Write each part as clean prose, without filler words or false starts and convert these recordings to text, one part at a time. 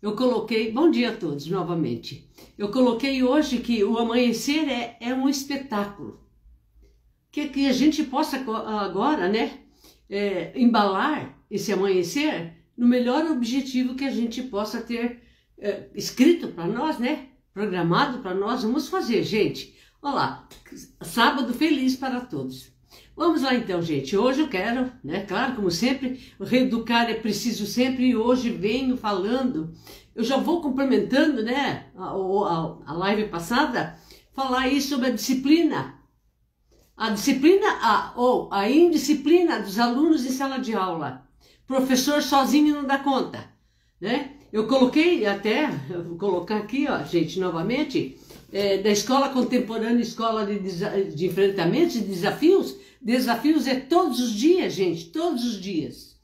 eu coloquei, bom dia a todos novamente, eu coloquei hoje que o amanhecer é um espetáculo, que a gente possa agora, né, embalar esse amanhecer no melhor objetivo que a gente possa ter escrito para nós, né, programado para nós. Vamos fazer, gente. Olá, sábado feliz para todos. Vamos lá então, gente. Hoje eu quero, né, claro, como sempre, reeducar é preciso sempre, e hoje venho falando, eu já vou complementando, né, a live passada, falar aí sobre a disciplina. A disciplina ou a indisciplina dos alunos em sala de aula. Professor sozinho não dá conta, né? Eu coloquei até, vou colocar aqui, ó, gente, novamente, da escola contemporânea, escola de enfrentamentos e desafios. Desafios é todos os dias, gente, todos os dias,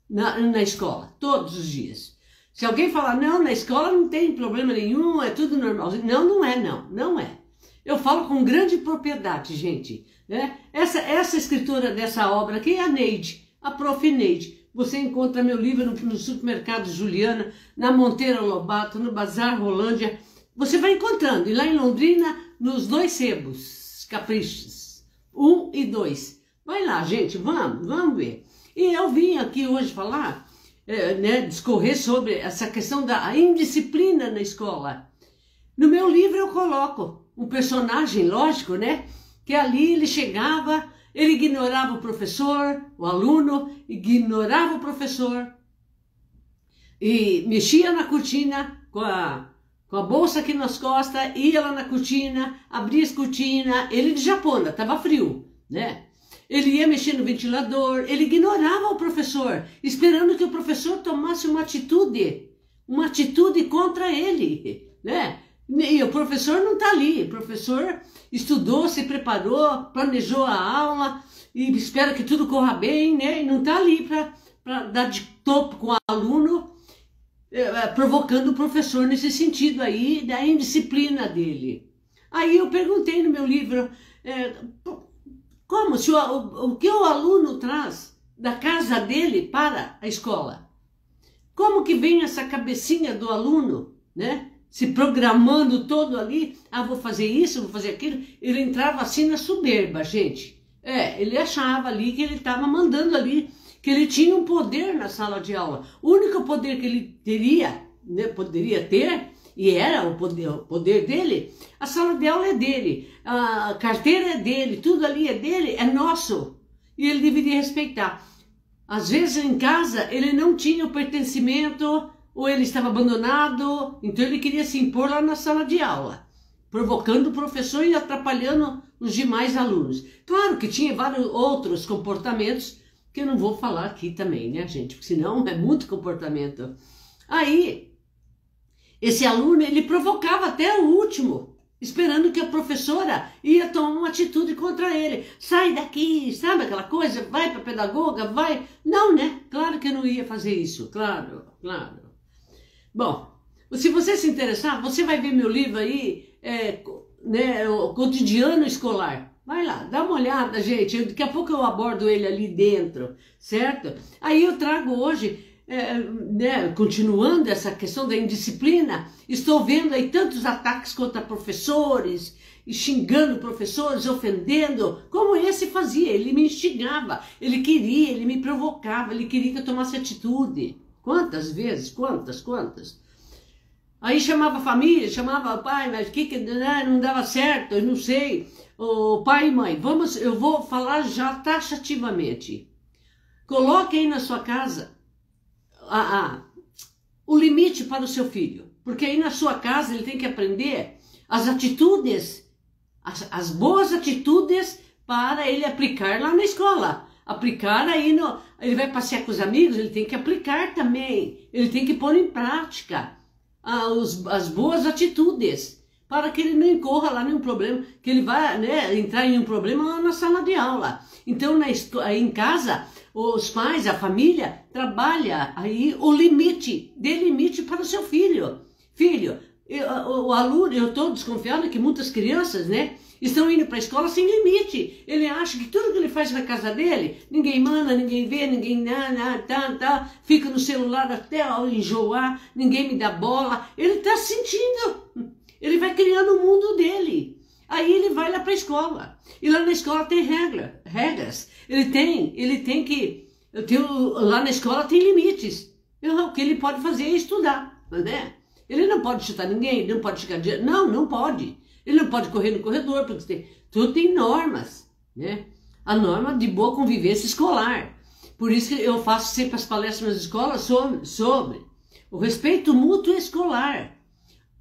na escola, todos os dias. Se alguém falar, não, na escola não tem problema nenhum, é tudo normal. Não, não é, não é. Eu falo com grande propriedade, gente, né? Essa escritora dessa obra aqui é a Neide, a Prof. Neide. Você encontra meu livro no supermercado Juliana, na Monteiro Lobato, no Bazar Rolândia. Você vai encontrando. E lá em Londrina, nos 2 sebos, Caprichos, 1 e 2. Vai lá, gente, vamos ver. E eu vim aqui hoje falar, né, discorrer sobre essa questão da indisciplina na escola. No meu livro eu coloco um personagem, lógico, né, que ali ele chegava, ele ignorava o professor, o aluno ignorava o professor e mexia na cortina com a bolsa aqui nas costas, ia lá na cortina, abria as cortinas, ele de japona, estava frio, né? Ele ia mexer no ventilador, ele ignorava o professor, esperando que o professor tomasse uma atitude contra ele, né? E o professor não está ali, o professor estudou, se preparou, planejou a aula e espera que tudo corra bem, né? E não está ali para dar de topo com o aluno, provocando o professor nesse sentido aí da indisciplina dele. Aí eu perguntei no meu livro, como, o que o aluno traz da casa dele para a escola? Como que vem essa cabecinha do aluno, né? Se programando todo ali, vou fazer isso, vou fazer aquilo. Ele entrava assim na soberba, gente. Ele achava ali que ele estava mandando ali, que ele tinha um poder na sala de aula. O único poder que ele teria, né, poderia ter, e era o poder dele, a sala de aula é dele, a carteira é dele, tudo ali é dele, é nosso. E ele deveria respeitar. Às vezes em casa ele não tinha o pertencimento, ou ele estava abandonado, então ele queria se impor lá na sala de aula, provocando o professor e atrapalhando os demais alunos. Claro que tinha vários outros comportamentos, que eu não vou falar aqui também, né, gente? Porque senão é muito comportamento. Aí, esse aluno, ele provocava até o último, esperando que a professora ia tomar uma atitude contra ele. Sai daqui, sabe aquela coisa? Vai para a pedagoga, vai. Não, né? Claro que eu não ia fazer isso, claro. Bom, se você se interessar, você vai ver meu livro aí, né, o cotidiano escolar. Vai lá, dá uma olhada, gente. Daqui a pouco eu abordo ele ali dentro, certo? Aí eu trago hoje, né, continuando essa questão da indisciplina, estou vendo aí tantos ataques contra professores, e xingando professores, ofendendo, como esse fazia. Ele me instigava, ele me provocava, ele queria que eu tomasse atitude. Quantas vezes? Quantas? Aí chamava a família, chamava o pai, mas que não dava certo, eu não sei. O pai e mãe, eu vou falar já taxativamente. Coloque aí na sua casa o limite para o seu filho. Porque aí na sua casa ele tem que aprender as atitudes, as boas atitudes para ele aplicar lá na escola. Aplicar aí, ele vai passear com os amigos, ele tem que aplicar também. Ele tem que pôr em prática as boas atitudes, para que ele não incorra lá nenhum problema, que ele vai, né, entrar em um problema lá na sala de aula. Então, aí em casa, os pais, a família, trabalha aí o limite, dê limite para o seu filho. Filho, O aluno, eu estou desconfiada que muitas crianças, né, estão indo para a escola sem limite. Ele acha que tudo que ele faz na casa dele, ninguém manda, ninguém vê, ninguém fica no celular até ao enjoar, ninguém me dá bola. Ele está sentindo, ele vai criando o mundo dele. Aí ele vai lá para a escola. E lá na escola tem regras. Ele tem que... lá na escola tem limites. O que ele pode fazer é estudar, né? Ele não pode chutar ninguém, não pode ficar... Não pode. Ele não pode correr no corredor, porque tudo tem normas, né? A norma de boa convivência escolar. Por isso que eu faço sempre as palestras nas escolas sobre o respeito mútuo escolar.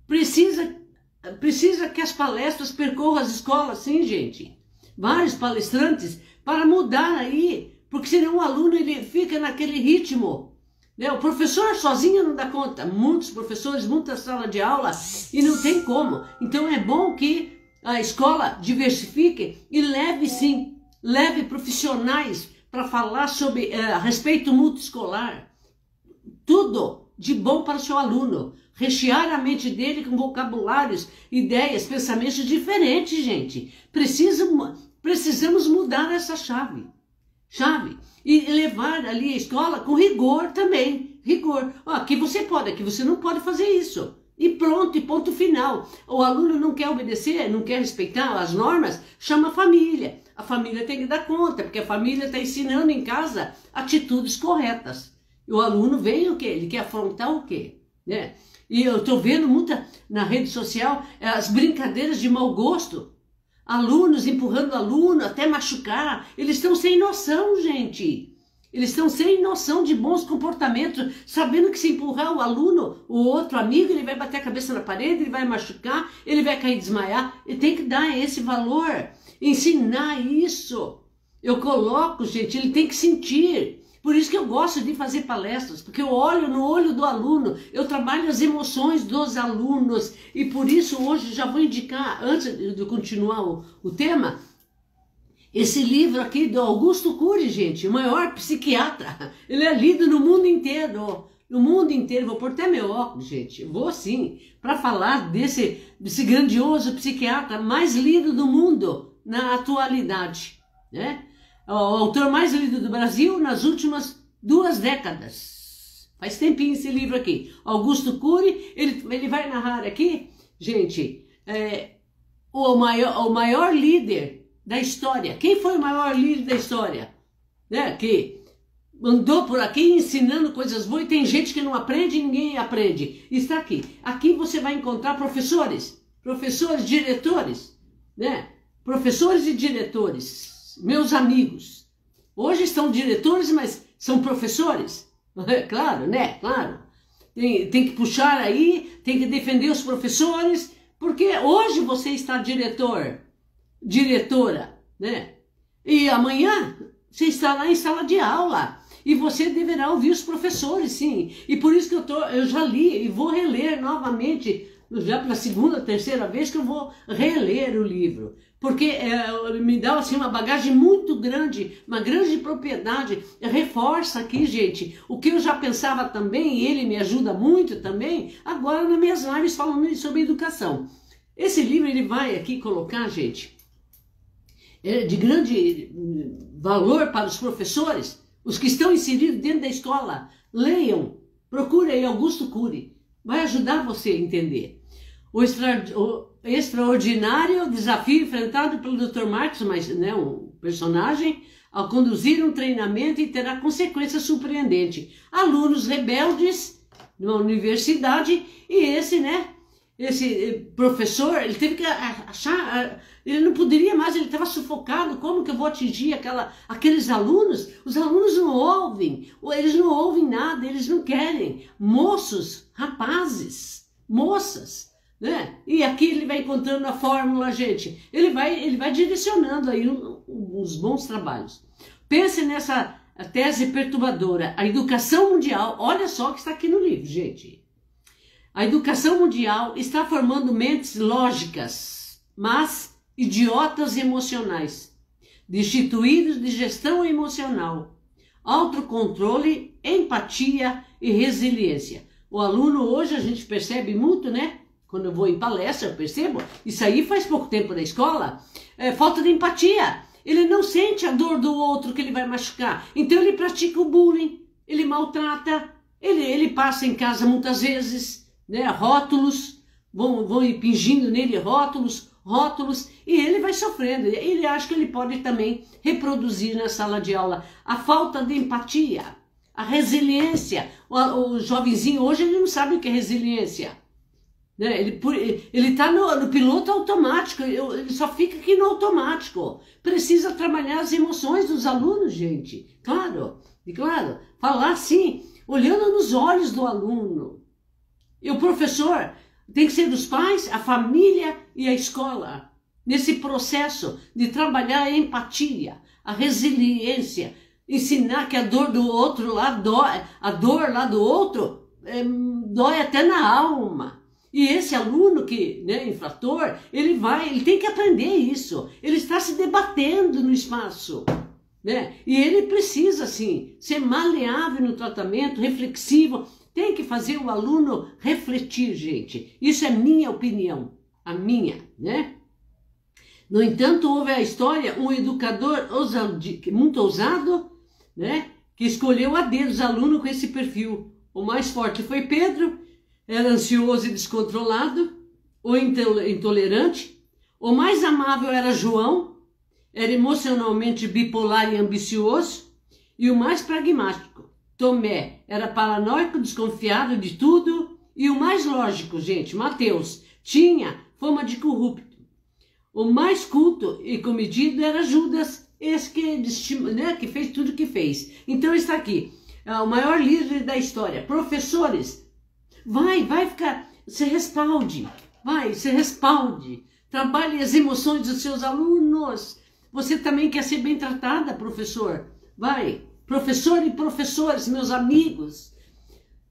Precisa que as palestras percorram as escolas, sim, gente. Vários palestrantes para mudar aí, porque senão o aluno ele fica naquele ritmo. Né? O professor sozinho não dá conta. Muitos professores, muita sala de aula e não tem como. Então é bom que a escola diversifique e leve profissionais para falar sobre respeito mútuo escolar. Tudo de bom para o seu aluno. Rechear a mente dele com vocabulários, ideias, pensamentos diferentes, gente. Precisamos mudar essa chave. E levar ali a escola com rigor também. Rigor. Aqui você pode, aqui você não pode fazer isso. E pronto, e ponto final. O aluno não quer obedecer, não quer respeitar as normas, chama a família. A família tem que dar conta, porque a família está ensinando em casa atitudes corretas. E o aluno vem o quê? Ele quer afrontar o quê? Né? E eu estou vendo muita na rede social as brincadeiras de mau gosto. Alunos empurrando aluno até machucar. Eles estão sem noção, gente. Eles estão sem noção de bons comportamentos, sabendo que se empurrar o aluno, o outro amigo, ele vai bater a cabeça na parede, ele vai machucar, ele vai cair e desmaiar. E tem que dar esse valor, ensinar isso. Eu coloco, gente, ele tem que sentir. Por isso que eu gosto de fazer palestras, porque eu olho no olho do aluno, eu trabalho as emoções dos alunos. E por isso hoje já vou indicar, antes de continuar o tema, esse livro aqui do Augusto Cury, gente, o maior psiquiatra. Ele é lido no mundo inteiro. No mundo inteiro. Vou pôr até meu óculos, gente. Vou sim, para falar desse grandioso psiquiatra mais lido do mundo na atualidade, né? O autor mais lido do Brasil nas últimas 2 décadas. Faz tempinho esse livro aqui. Augusto Cury, ele vai narrar aqui, gente, o maior líder da história. Quem foi o maior líder da história? Né? Que andou por aqui ensinando coisas boas e tem gente que não aprende e ninguém aprende. Está aqui. Aqui você vai encontrar professores, diretores, né? Professores e diretores. Meus amigos, hoje estão diretores, mas são professores, claro, né? Claro, tem que puxar aí, tem que defender os professores, porque hoje você está diretora, né? E amanhã você está lá em sala de aula e você deverá ouvir os professores, sim. E por isso que eu já li e vou reler novamente, já pela 2ª, 3ª vez que eu vou reler o livro. Porque me dá assim, uma bagagem muito grande, uma grande propriedade. Reforça aqui, gente, o que eu já pensava também, e ele me ajuda muito também, agora nas minhas lives falando sobre educação. Esse livro ele vai aqui colocar, gente, de grande valor para os professores, os que estão inseridos dentro da escola. Leiam, procurem aí Augusto Cury, vai ajudar você a entender. O extraordinário desafio enfrentado pelo Dr. Marx, né, um personagem, ao conduzir um treinamento e terá consequências surpreendentes. Alunos rebeldes numa universidade e esse professor, ele teve que achar, ele não poderia mais, ele estava sufocado, como que eu vou atingir aqueles alunos? Os alunos não ouvem, eles não ouvem nada, eles não querem. Moços, rapazes, moças, né? E aqui ele vai encontrando a fórmula, gente. Ele vai direcionando aí uns bons trabalhos. Pense nessa tese perturbadora. A educação mundial, olha só o que está aqui no livro, gente. A educação mundial está formando mentes lógicas, mas idiotas emocionais, destituídos de gestão emocional, autocontrole, empatia e resiliência. O aluno hoje a gente percebe muito, né? quando eu vou em palestra, eu percebo, isso aí faz pouco tempo na escola, falta de empatia. Ele não sente a dor do outro que ele vai machucar. Então ele pratica o bullying, ele maltrata, ele passa em casa muitas vezes, né, rótulos, vão impingindo nele rótulos, e ele vai sofrendo. Ele acha que ele pode também reproduzir na sala de aula a falta de empatia, a resiliência. O jovenzinho hoje ele não sabe o que é resiliência. Né? Ele está no piloto automático, ele só fica aqui no automático. Precisa trabalhar as emoções dos alunos, gente. Claro, falar assim, olhando nos olhos do aluno. E o professor tem que ser dos pais, a família e a escola. Nesse processo de trabalhar a empatia, a resiliência, ensinar que a dor do outro lá dói, a dor lá do outro dói até na alma. E esse aluno que, né, infrator, ele tem que aprender isso. Ele está se debatendo no espaço, né? E ele precisa, assim, ser maleável no tratamento, reflexivo. Tem que fazer o aluno refletir, gente. Isso é minha opinião, a minha, né? No entanto, houve a história, um educador muito ousado, né, que escolheu a dedo os alunos com esse perfil. O mais forte foi Pedro, era ansioso e descontrolado, o intolerante. O mais amável era João, era emocionalmente bipolar e ambicioso. E o mais pragmático, Tomé, era paranoico, desconfiado de tudo. E o mais lógico, gente, Mateus, tinha fama de corrupto. O mais culto e comedido era Judas, esse que fez tudo o que fez. Então está aqui, o maior líder da história. Professores, vai ficar, se respalde, trabalhe as emoções dos seus alunos. Você também quer ser bem tratada, professor? Professor e professores, meus amigos,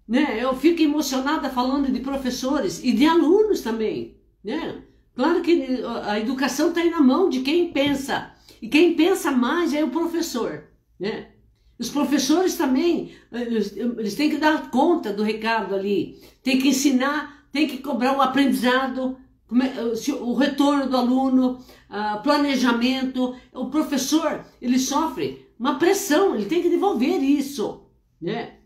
né? Eu fico emocionada falando de professores e de alunos também, né? Claro que a educação está aí na mão de quem pensa, e quem pensa mais é o professor, né? Os professores também, eles têm que dar conta do recado ali, tem que ensinar, tem que cobrar o aprendizado, o retorno do aluno, planejamento. O professor, ele sofre uma pressão, ele tem que devolver isso, né?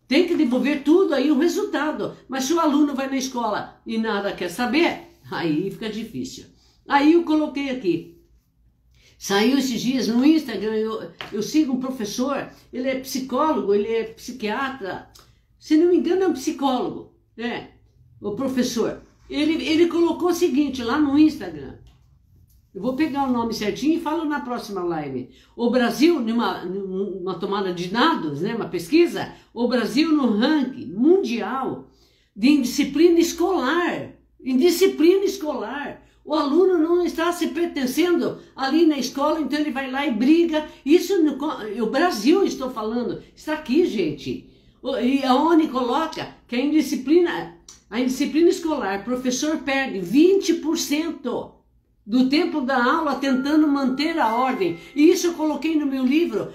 Tem que devolver tudo aí o resultado. Mas se o aluno vai na escola e nada quer saber, aí fica difícil. Aí eu coloquei aqui. Saiu esses dias no Instagram, eu sigo um professor, ele é psicólogo, ele é psiquiatra, se não me engano é um psicólogo, né? O professor. Ele colocou o seguinte lá no Instagram, eu vou pegar o nome certinho e falo na próxima live. O Brasil, numa tomada de dados, né, uma pesquisa, o Brasil no ranking mundial de indisciplina escolar, o aluno não está se pertencendo ali na escola, então ele vai lá e briga. Isso, o Brasil, estou falando, está aqui, gente. E a ONU coloca que a indisciplina escolar, professor perde 20% do tempo da aula tentando manter a ordem. E isso eu coloquei no meu livro.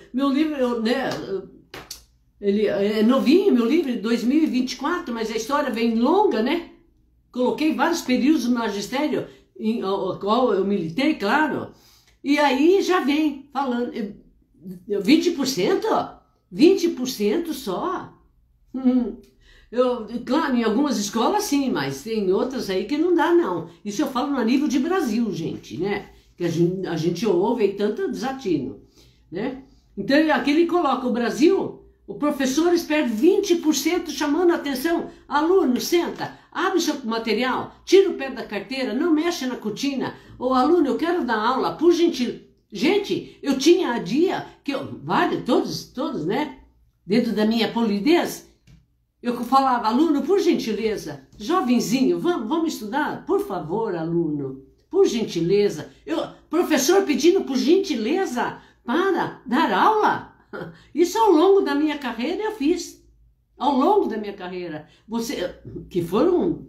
Ele é novinho, meu livro, 2024, mas a história vem longa, né? Coloquei vários períodos no magistério, ao qual eu militei, claro, e aí já vem falando, 20%? 20% só? Claro, em algumas escolas sim, mas tem outras aí que não dá não. Isso eu falo no nível de Brasil, gente, né? Que a gente ouve aí tanto desatino, né? Então aqui ele coloca o Brasil, o professor perde 20% chamando a atenção. Aluno, senta, abre o seu material, tira o pé da carteira, não mexe na cortina. Ô aluno, eu quero dar aula, por gentileza. Gente, eu tinha a dia que todos, né? Dentro da minha polidez, eu falava, aluno, por gentileza, jovenzinho, vamos estudar? Por favor, aluno, por gentileza. Professor pedindo por gentileza para dar aula? Isso ao longo da minha carreira eu fiz. Ao longo da minha carreira. Que foram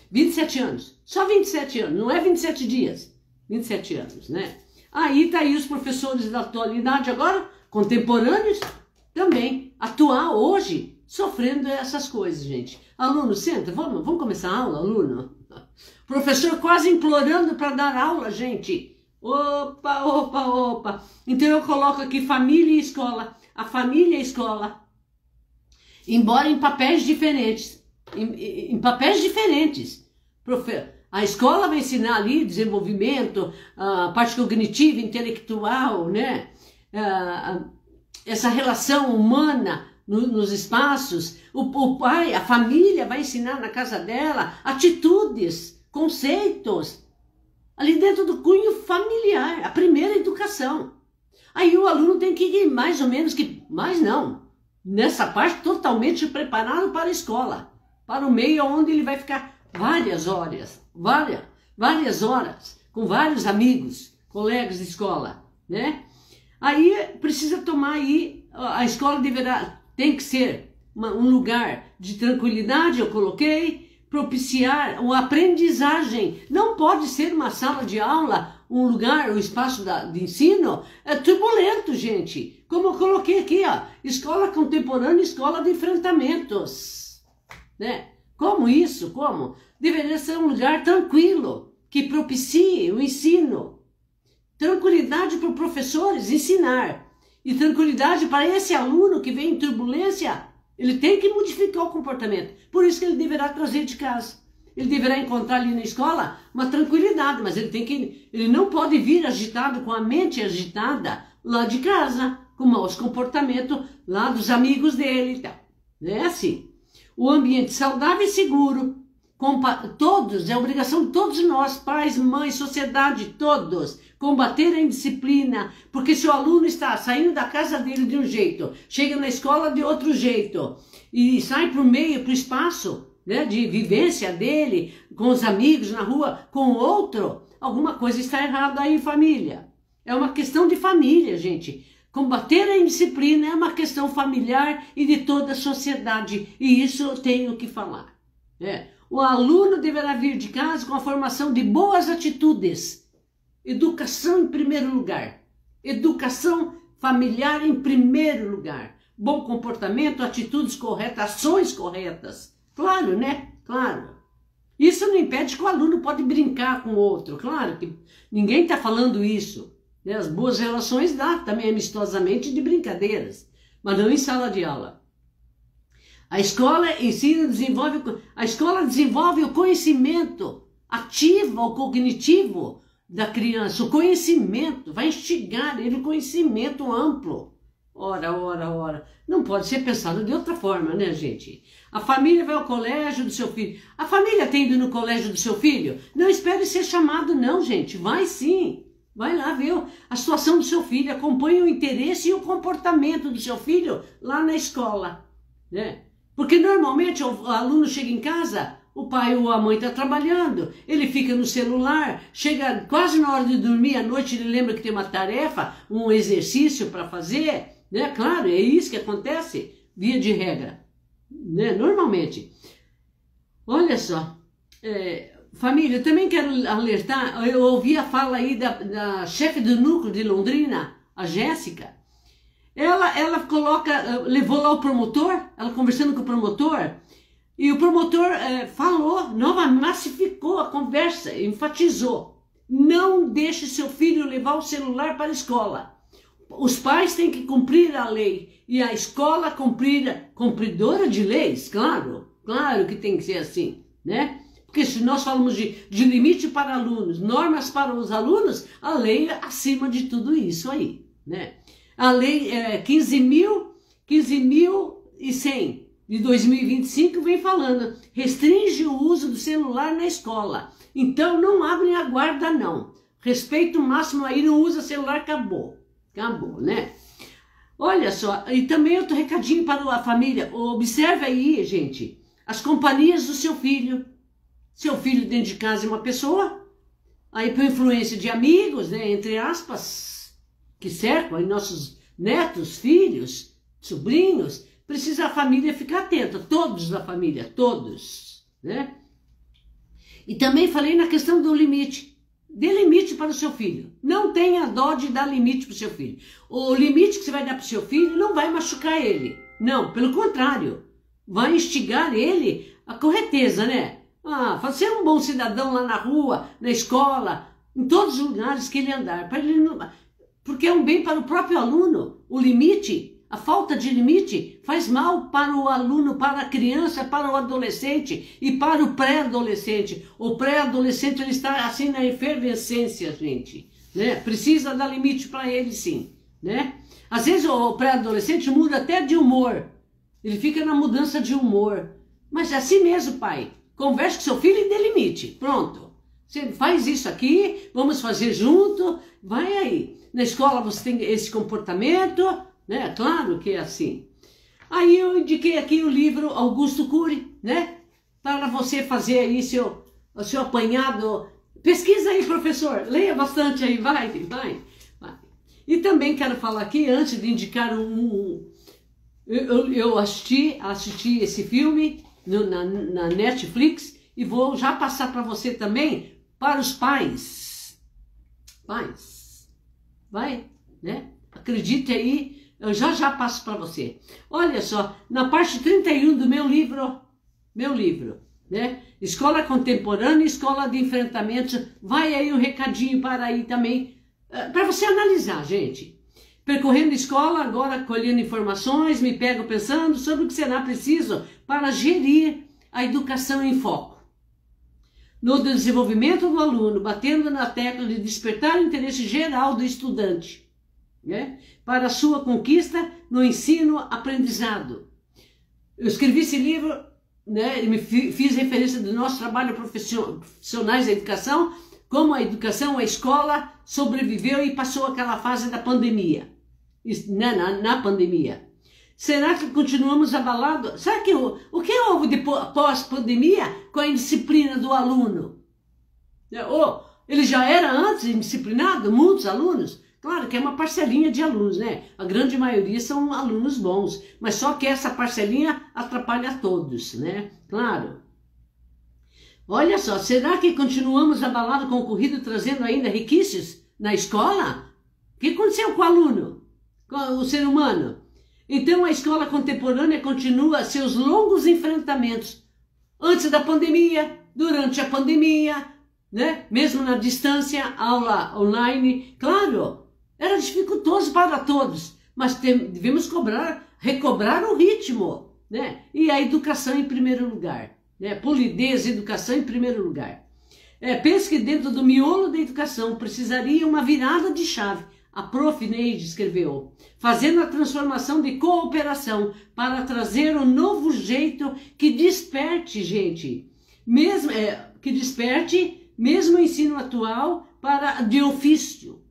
27 anos. Só 27 anos, não é 27 dias. 27 anos, né? Aí tá aí os professores da atualidade agora, contemporâneos, também. Atuar hoje, sofrendo essas coisas, gente. Aluno, senta, vamos começar a aula, aluno? Professor quase implorando para dar aula, gente. Opa, opa, opa. Então eu coloco aqui família e escola. A família e a escola. Embora em papéis diferentes. Em papéis diferentes. A escola vai ensinar ali desenvolvimento, a parte cognitiva, intelectual, né? Essa relação humana nos espaços. O pai, a família vai ensinar na casa dela atitudes, conceitos, ali dentro do cunho familiar, a primeira educação. Aí o aluno tem que ir mais ou menos mas não, nessa parte totalmente preparado para a escola, para o meio onde ele vai ficar várias horas, com vários amigos, colegas de escola, né? Aí precisa tomar aí, a escola tem que ser um lugar de tranquilidade, eu coloquei, propiciar a aprendizagem. Não pode ser uma sala de aula, um lugar, um espaço de ensino turbulento, gente. Como eu coloquei aqui, ó, escola contemporânea, escola de enfrentamentos, né? Como isso? Como? Deveria ser um lugar tranquilo, que propicie o ensino. Tranquilidade para os professores ensinar. E tranquilidade para esse aluno que vem em turbulência. Ele tem que modificar o comportamento. Por isso que ele deverá trazer de casa. Ele deverá encontrar ali na escola uma tranquilidade, mas ele não pode vir agitado, com a mente agitada, lá de casa, com maus comportamentos lá dos amigos dele e tal. Não é assim. O ambiente saudável e seguro. Todos, é obrigação de todos nós, pais, mães, sociedade, todos, combater a indisciplina, porque se o aluno está saindo da casa dele de um jeito, chega na escola de outro jeito, e sai para o meio, para o espaço, né, de vivência dele, com os amigos na rua, com outro, alguma coisa está errada aí, família. É uma questão de família, gente. Combater a indisciplina é uma questão familiar e de toda a sociedade, e isso eu tenho que falar, né? O aluno deverá vir de casa com a formação de boas atitudes. Educação em primeiro lugar. Educação familiar em primeiro lugar. Bom comportamento, atitudes corretas, ações corretas. Claro, né? Claro. Isso não impede que o aluno pode brincar com o outro. Claro que ninguém está falando isso. As boas relações dá também amistosamente de brincadeiras, mas não em sala de aula. A escola ensina, desenvolve o conhecimento ativo ou cognitivo da criança. O conhecimento vai instigar ele, o conhecimento amplo. Ora. Não pode ser pensado de outra forma, né, gente? A família vai ao colégio do seu filho. A família tem ido no colégio do seu filho? Não espere ser chamado, não, gente. Vai sim. Vai lá ver a situação do seu filho. Acompanhe o interesse e o comportamento do seu filho lá na escola, né? Porque normalmente o aluno chega em casa, o pai ou a mãe está trabalhando, ele fica no celular, chega quase na hora de dormir, à noite ele lembra que tem uma tarefa, um exercício para fazer, né? Claro, é isso que acontece, via de regra, né? Normalmente. Olha só, família, eu também quero alertar, eu ouvi a fala aí da chefe do núcleo de Londrina, a Jéssica. Ela levou lá o promotor, ela conversando com o promotor, e o promotor falou, massificou a conversa, enfatizou. Não deixe seu filho levar o celular para a escola. Os pais têm que cumprir a lei, e a escola cumpridora de leis, claro que tem que ser assim, né? Porque se nós falamos de limite para alunos, normas para os alunos, a lei é acima de tudo isso aí, né? A lei 15.100 de 2025 vem falando, restringe o uso do celular na escola. Então não abrem a guarda não. Respeito máximo aí, não usa celular, acabou, né? Olha só, e também outro recadinho para a família, observe aí, gente, as companhias do seu filho. Seu filho dentro de casa é uma pessoa, aí por influência de amigos, né, entre aspas, que cercam aí nossos netos, filhos, sobrinhos, precisa a família ficar atenta, todos da família, todos, né? E também falei na questão do limite. Dê limite para o seu filho. Não tenha dó de dar limite para o seu filho. O limite que você vai dar para o seu filho não vai machucar ele. Não, pelo contrário. vai instigar ele à correteza, né? Ser um bom cidadão lá na rua, na escola, em todos os lugares que ele andar, porque é um bem para o próprio aluno. O limite, a falta de limite faz mal para o aluno, para a criança, para o adolescente e para o pré-adolescente. O pré-adolescente ele está assim na efervescência, gente, né? Precisa dar limite para ele, sim, né? Às vezes o pré-adolescente muda até de humor, ele fica na mudança de humor, mas é assim mesmo, pai. Converse com seu filho e dê limite, pronto. Você faz isso aqui, vamos fazer junto, vai aí. Na escola você tem esse comportamento, né? Claro que é assim. Aí eu indiquei aqui o livro Augusto Cury, né? Para você fazer aí o seu apanhado. Pesquisa aí, professor, leia bastante aí, vai. E também quero falar aqui, antes de indicar eu assisti esse filme na Netflix e vou já passar para você também, para os pais. Vai, né? Acredite aí, eu já passo para você. Olha só, na parte 31 do meu livro, né? Escola Contemporânea, Escola de Enfrentamento, vai aí um recadinho para aí também, para você analisar, gente. Percorrendo a escola, agora colhendo informações, me pego pensando sobre o que será preciso para gerir a educação em foco. No desenvolvimento do aluno, batendo na tecla de despertar o interesse geral do estudante, né, para a sua conquista no ensino-aprendizado. Eu escrevi esse livro, né, e fiz referência do nosso trabalho profissionais da educação, como a educação, a escola sobreviveu e passou aquela fase da pandemia, na pandemia. Será que continuamos abalados? Será que o que houve depois, pós-pandemia com a indisciplina do aluno? Ele já era antes indisciplinado, muitos alunos? Claro que é uma parcelinha de alunos, né? A grande maioria são alunos bons, mas só que essa parcelinha atrapalha todos, né? Claro. Olha só, será que continuamos abalados com o ocorrido, trazendo ainda requisitos na escola? O que aconteceu com o aluno, com o ser humano? Então a escola contemporânea continua seus longos enfrentamentos, antes da pandemia, durante a pandemia, né? Mesmo na distância, aula online, claro, era dificultoso para todos, mas devemos recobrar o ritmo, né? E a educação em primeiro lugar, né? Polidez, educação em primeiro lugar. Penso que dentro do miolo da educação precisaria uma virada de chave. A Prof. Neide escreveu, fazendo a transformação de cooperação para trazer um novo jeito que desperte, gente, mesmo o ensino atual de ofício.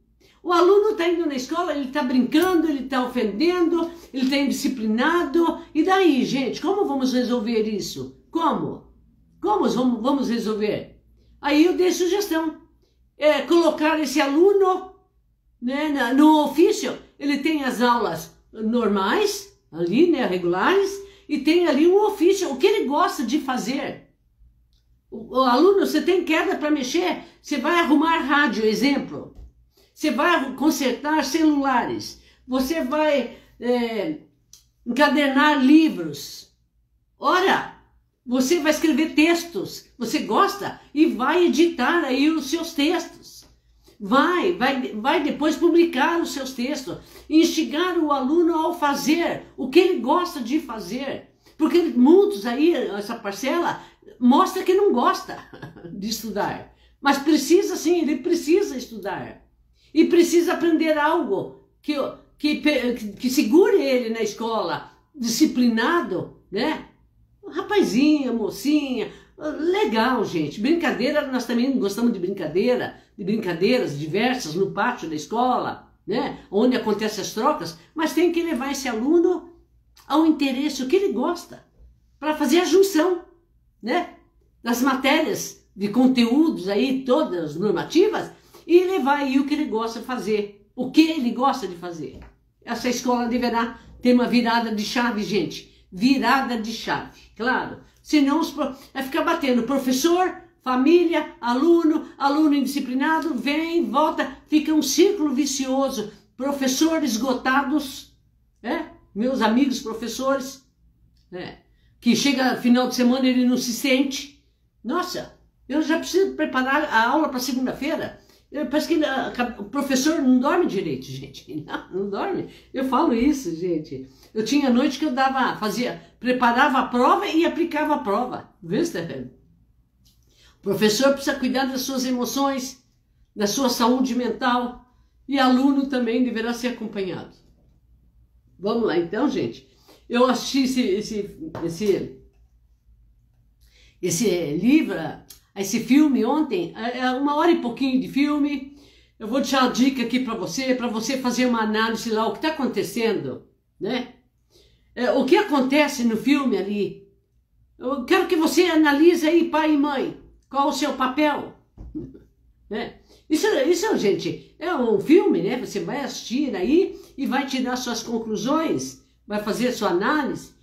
O aluno está indo na escola, ele está brincando, ele está ofendendo, ele está indisciplinado. E daí, gente, como vamos resolver isso? Como vamos resolver? Aí eu dei sugestão, colocar esse aluno, né, no ofício. Ele tem as aulas normais, ali, né, regulares, e tem ali um ofício, o que ele gosta de fazer. O aluno, você tem queda para mexer, você vai arrumar rádio, exemplo. Você vai consertar celulares, você vai encadernar livros. Ora, você vai escrever textos, você gosta, e vai editar aí os seus textos. Vai depois publicar os seus textos, instigar o aluno ao fazer o que ele gosta de fazer. Porque muitos aí, essa parcela, mostra que não gosta de estudar. Mas precisa sim, ele precisa estudar. E precisa aprender algo que segure ele na escola, disciplinado, né? Rapazinha, mocinha, legal, gente. Brincadeira, nós também gostamos de brincadeiras diversas no pátio da escola, né? Onde acontecem as trocas, mas tem que levar esse aluno ao interesse, o que ele gosta, para fazer a junção, né? Das matérias de conteúdos aí, todas normativas, e levar aí o que ele gosta de fazer, o que ele gosta de fazer. Essa escola deverá ter uma virada de chave, gente. Virada de chave, claro. Senão vai ficar batendo professor, família, aluno indisciplinado, vem, volta, fica um círculo vicioso. Professores esgotados, meus amigos professores, que chega final de semana e ele não se sente. Nossa, eu já preciso preparar a aula para segunda-feira. Parece que o professor não dorme direito, gente. Não dorme. Eu falo isso, gente. Eu tinha noite que eu preparava a prova e aplicava a prova. Viu, Stefano? O professor precisa cuidar das suas emoções, da sua saúde mental, e aluno também deverá ser acompanhado. Vamos lá então, gente. Eu assisti esse livro, esse filme ontem, é 1h e pouquinho de filme. Eu vou deixar a dica aqui para você fazer uma análise lá, o que está acontecendo, né? O que acontece no filme ali. Eu quero que você analise aí, pai e mãe, qual o seu papel, né? Isso, gente, é um filme, né? Você vai assistir aí e vai tirar suas conclusões, vai fazer a sua análise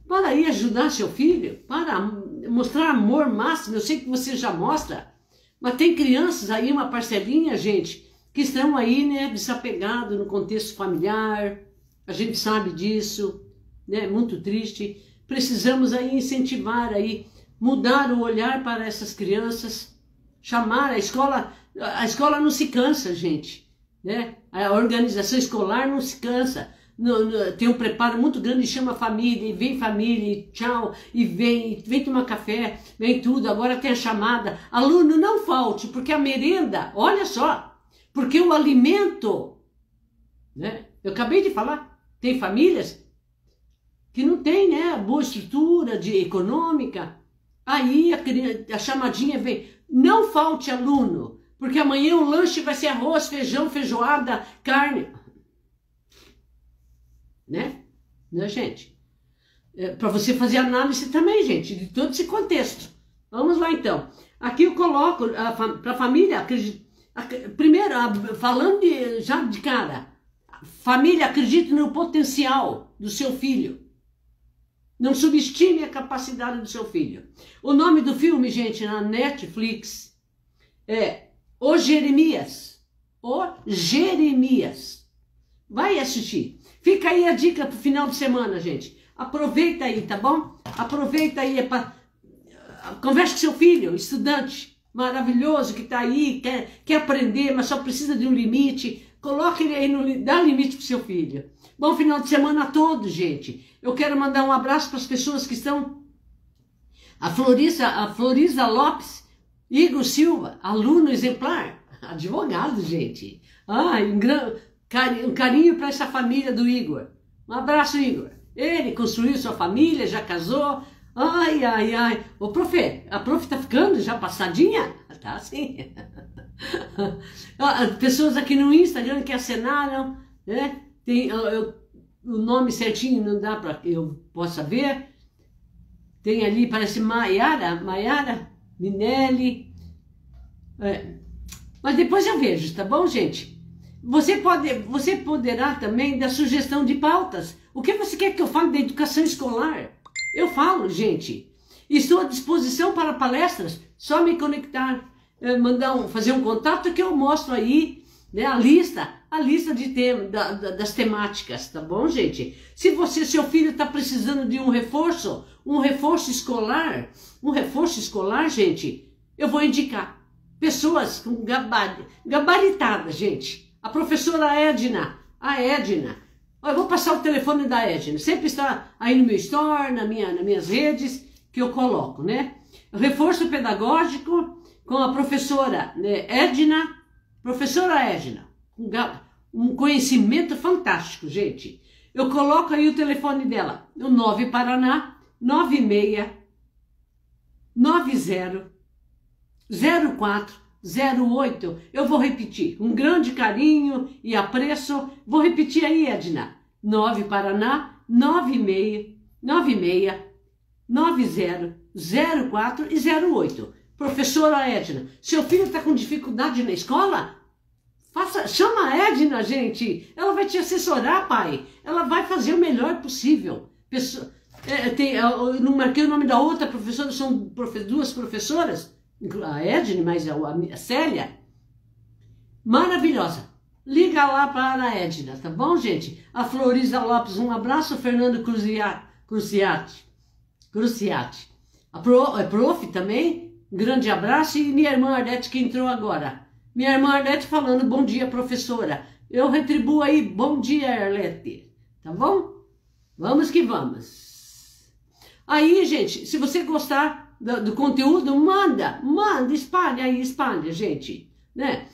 para aí ajudar seu filho, para mostrar amor máximo. Eu sei que você já mostra, mas tem crianças aí, uma parcelinha, gente, que estão aí, né, desapegados no contexto familiar. A gente sabe disso, né? Muito triste. Precisamos aí incentivar aí, mudar o olhar para essas crianças, chamar a escola não se cansa, gente, né? A organização escolar não se cansa. Tem um preparo muito grande, chama a família, e vem família, e tchau, e vem tomar café, vem tudo, agora tem a chamada. Aluno, não falte, porque a merenda, olha só, porque o alimento, né? Eu acabei de falar, tem famílias que não tem, né, boa estrutura econômica, aí a chamadinha vem, não falte aluno, porque amanhã o lanche vai ser arroz, feijão, feijoada, carne. Né, gente? Para você fazer análise também, gente, de todo esse contexto. Vamos lá, então. Aqui eu coloco para a família, primeiro, falando já de cara, família, acredite no potencial do seu filho. Não subestime a capacidade do seu filho. O nome do filme, gente, na Netflix é O Jeremias. O Jeremias. Vai assistir. Fica aí a dica pro final de semana, gente. Aproveita aí, tá bom? Aproveita aí, converse com seu filho, estudante maravilhoso que tá aí, quer aprender, mas só precisa de um limite. Coloque ele aí, dá limite pro seu filho. Bom final de semana a todos, gente. Eu quero mandar um abraço para as pessoas que estão... A Florisa Lopes, Igor Silva, aluno exemplar, advogado, gente. Um carinho para essa família do Igor. Um abraço, Igor. Ele construiu sua família, já casou. Ai. A prof tá ficando já passadinha? Tá assim. Pessoas aqui no Instagram que acenaram, né? Tem o nome certinho, não dá para que eu possa ver. Tem ali, parece Maiara Minelli. Mas depois eu vejo, tá bom, gente? Você poderá também dar sugestão de pautas. O que você quer que eu fale da educação escolar? Eu falo, gente. Estou à disposição para palestras. Só me conectar, fazer um contato que eu mostro aí, né, a lista das temáticas, tá bom, gente? Se seu filho está precisando de um reforço escolar, gente, eu vou indicar pessoas com gabaritadas, gente. A professora Edna, eu vou passar o telefone da Edna, sempre está aí no meu store, nas minhas redes, que eu coloco, né? Reforço pedagógico com a professora, né, Edna, um conhecimento fantástico, gente. Eu coloco aí o telefone dela, o 9 Paraná, 96 90 0408. Eu vou repetir, um grande carinho e apreço. Vou repetir aí, Edna. 9 Paraná, 96 90 04 e 08. Professora Edna, seu filho está com dificuldade na escola? Chama a Edna, gente. Ela vai te assessorar, pai. Ela vai fazer o melhor possível. Eu não marquei o nome da outra professora, são duas professoras. A Edna, mas a Célia, maravilhosa. Liga lá para a Edna, tá bom, gente? A Florisa Lopes, um abraço. Fernando Cruciati. Cruciati. A prof também, um grande abraço. E minha irmã Ardete que entrou agora. Minha irmã Arlete falando, bom dia, professora. Eu retribuo aí, bom dia, Arlete. Tá bom? Vamos que vamos. Aí, gente, se você gostar do conteúdo, manda, espalha aí, espalha, gente. Né?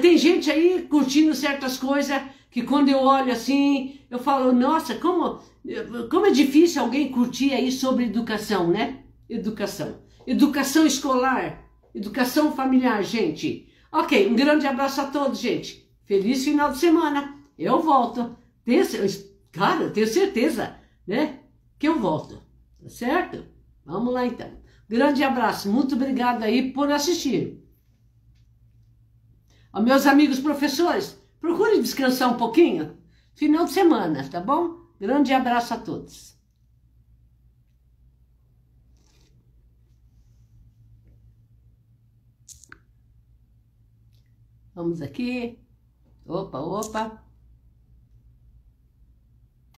Tem gente aí curtindo certas coisas que quando eu olho assim, eu falo, nossa, como é difícil alguém curtir aí sobre educação, né? Educação. Educação escolar, educação familiar, gente. Ok, um grande abraço a todos, gente. Feliz final de semana. Eu volto. Cara, tenho certeza, né? Que eu volto. Tá certo? Vamos lá, então. Grande abraço. Muito obrigado aí por assistir. Aos meus amigos professores, procure descansar um pouquinho. Final de semana, tá bom? Grande abraço a todos. Vamos aqui. Opa, opa.